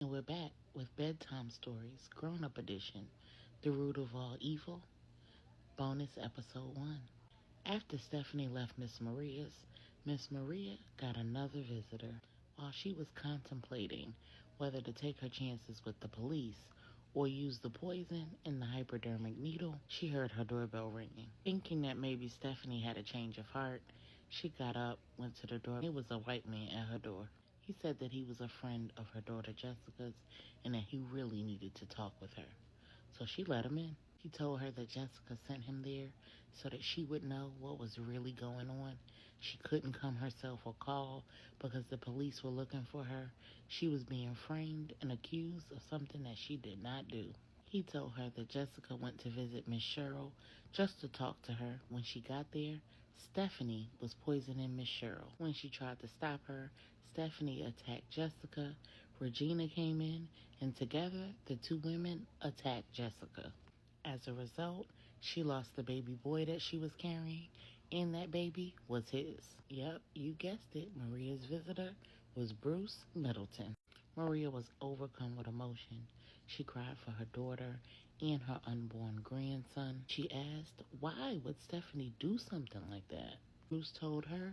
And we're back with Bedtime Stories, Grown-Up Edition, The Root of All Evil, bonus episode 1. After Stephanie left Miss Maria got another visitor. While she was contemplating whether to take her chances with the police or use the poison in the hypodermic needle, she heard her doorbell ringing. Thinking that maybe Stephanie had a change of heart, she got up, went to the door. It was a white man at her door. He said that he was a friend of her daughter Jessica's and that he really needed to talk with her. So she let him in. He told her that Jessica sent him there so that she would know what was really going on. She couldn't come herself or call because the police were looking for her. She was being framed and accused of something that she did not do. He told her that Jessica went to visit Miss Cheryl just to talk to her. When she got there, Stephanie was poisoning Miss Cheryl. When she tried to stop her, Stephanie attacked Jessica. Regina came in, and together the two women attacked Jessica. As a result, she lost the baby boy that she was carrying, and that baby was his. Yep, you guessed it, Maria's visitor was Bruce Middleton. Maria was overcome with emotion. She cried for her daughter and her unborn grandson. She asked, why would Stephanie do something like that? Bruce told her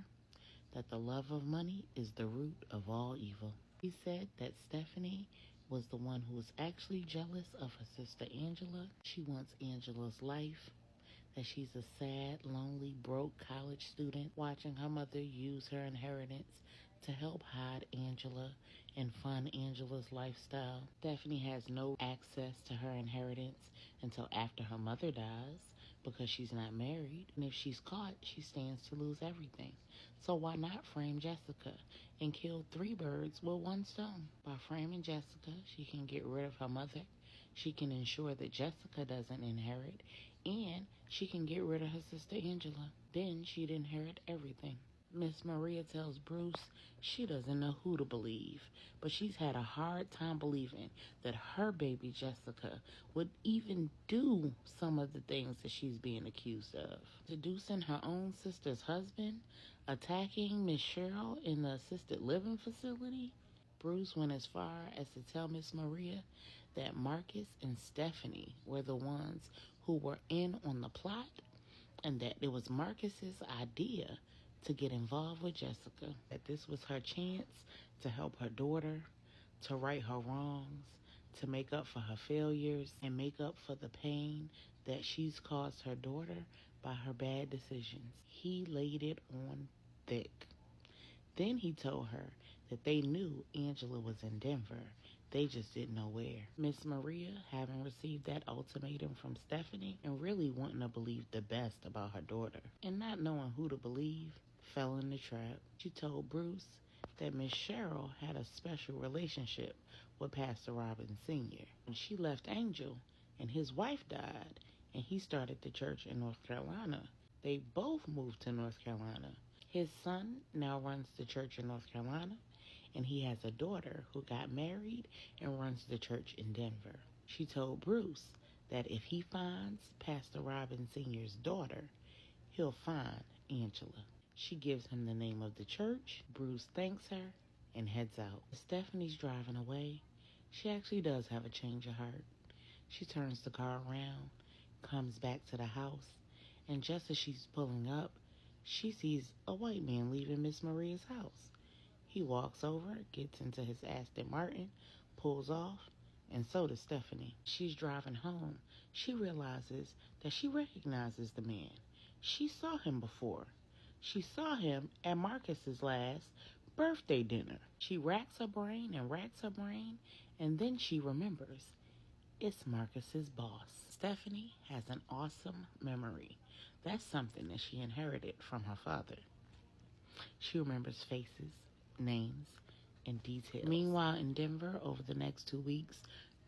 that the love of money is the root of all evil. He said that Stephanie was the one who was actually jealous of her sister Angela. She wants Angela's life, that she's a sad, lonely, broke college student watching her mother use her inheritance to help hide Angela and fund Angela's lifestyle. Stephanie has no access to her inheritance until after her mother dies because she's not married. And if she's caught, she stands to lose everything. So why not frame Jessica and kill three birds with one stone? By framing Jessica, she can get rid of her mother. She can ensure that Jessica doesn't inherit, and she can get rid of her sister Angela. Then she'd inherit everything. Miss Maria tells Bruce she doesn't know who to believe, but she's had a hard time believing that her baby Jessica would even do some of the things that she's being accused of. Seducing her own sister's husband, attacking Miss Cheryl in the assisted living facility. Bruce went as far as to tell Miss Maria that Marcus and Stephanie were the ones who were in on the plot and that it was Marcus's idea to get involved with Jessica, that this was her chance to help her daughter, to right her wrongs, to make up for her failures, and make up for the pain that she's caused her daughter by her bad decisions. He laid it on thick. Then he told her that they knew Angela was in Denver. They just didn't know where. Miss Maria, having received that ultimatum from Stephanie and really wanting to believe the best about her daughter and not knowing who to believe, fell in the trap. She told Bruce that Miss Cheryl had a special relationship with Pastor Robin Sr. When she left Angel and his wife died and he started the church in North Carolina, they both moved to North Carolina. His son now runs the church in North Carolina, and he has a daughter who got married and runs the church in Denver. She told Bruce that if he finds Pastor Robin Sr.'s daughter, he'll find Angela. She gives him the name of the church. Bruce thanks her and heads out. As Stephanie's driving away, she actually does have a change of heart. She turns the car around, comes back to the house, and just as she's pulling up, she sees a white man leaving Miss Maria's house. He walks over, gets into his Aston Martin, pulls off, and so does Stephanie. She's driving home. She realizes that she recognizes the man. She saw him before. She saw him at Marcus's last birthday dinner. She racks her brain, and then she remembers it's Marcus's boss. Stephanie has an awesome memory. That's something that she inherited from her father. She remembers faces, names, and details. Meanwhile, in Denver, over the next 2 weeks,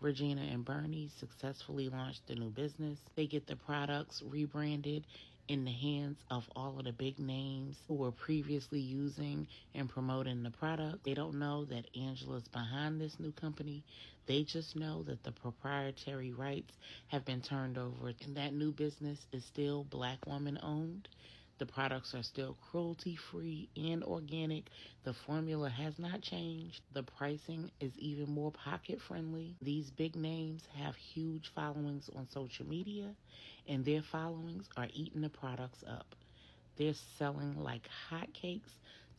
Regina and Bernie successfully launched the new business. They get the products rebranded in the hands of all of the big names who were previously using and promoting the product. They don't know that Angela's behind this new company. They just know that the proprietary rights have been turned over and that new business is still Black woman owned. The products are still cruelty-free and organic. The formula has not changed. The pricing is even more pocket-friendly. These big names have huge followings on social media, and their followings are eating the products up. They're selling like hotcakes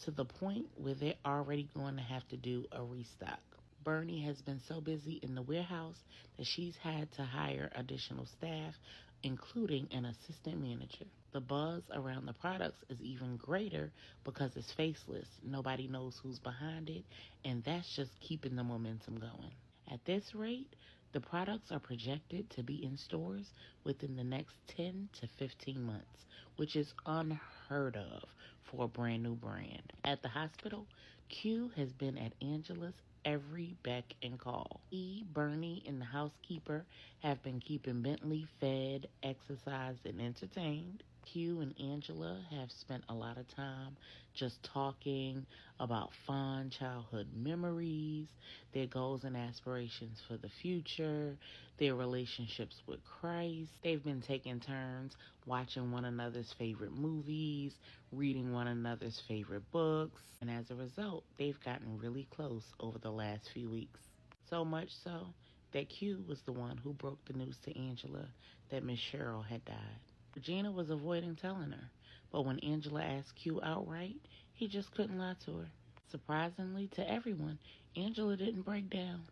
to the point where they're already going to have to do a restock. Bernie has been so busy in the warehouse that she's had to hire additional staff, including an assistant manager. The buzz around the products is even greater because it's faceless. Nobody knows who's behind it, and that's just keeping the momentum going. At this rate, the products are projected to be in stores within the next 10 to 15 months, which is unheard of for a brand new brand. At the hospital, Q has been at Angela's every beck and call. Bernie, and the housekeeper have been keeping Bentley fed, exercised, and entertained. Q and Angela have spent a lot of time just talking about fond childhood memories, their goals and aspirations for the future, their relationships with Christ. They've been taking turns watching one another's favorite movies, reading one another's favorite books, and as a result, they've gotten really close over the last few weeks. So much so that Q was the one who broke the news to Angela that Miss Cheryl had died. Regina was avoiding telling her, but when Angela asked Q outright, he just couldn't lie to her. Surprisingly to everyone, Angela didn't break down.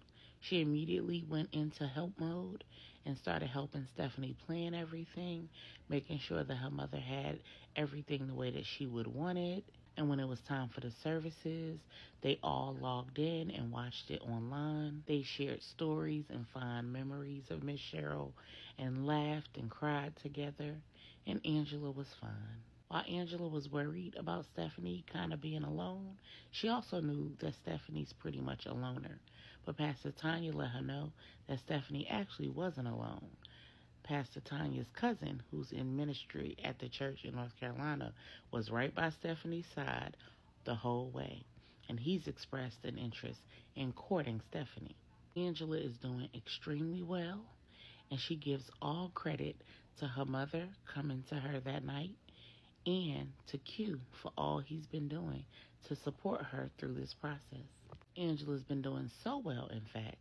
She immediately went into help mode and started helping Stephanie plan everything, making sure that her mother had everything the way that she would want it. And when it was time for the services, they all logged in and watched it online. They shared stories and fond memories of Miss Cheryl and laughed and cried together. And Angela was fine. While Angela was worried about Stephanie kind of being alone, she also knew that Stephanie's pretty much a loner. But Pastor Tanya let her know that Stephanie actually wasn't alone. Pastor Tanya's cousin, who's in ministry at the church in North Carolina, was right by Stephanie's side the whole way, and he's expressed an interest in courting Stephanie. Angela is doing extremely well, and she gives all credit to her mother coming to her that night and to Q for all he's been doing to support her through this process. Angela's been doing so well, in fact,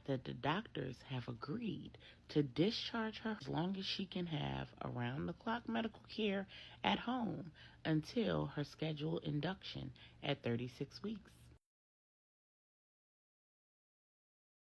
that the doctors have agreed to discharge her as long as she can have around-the-clock medical care at home until her scheduled induction at 36 weeks.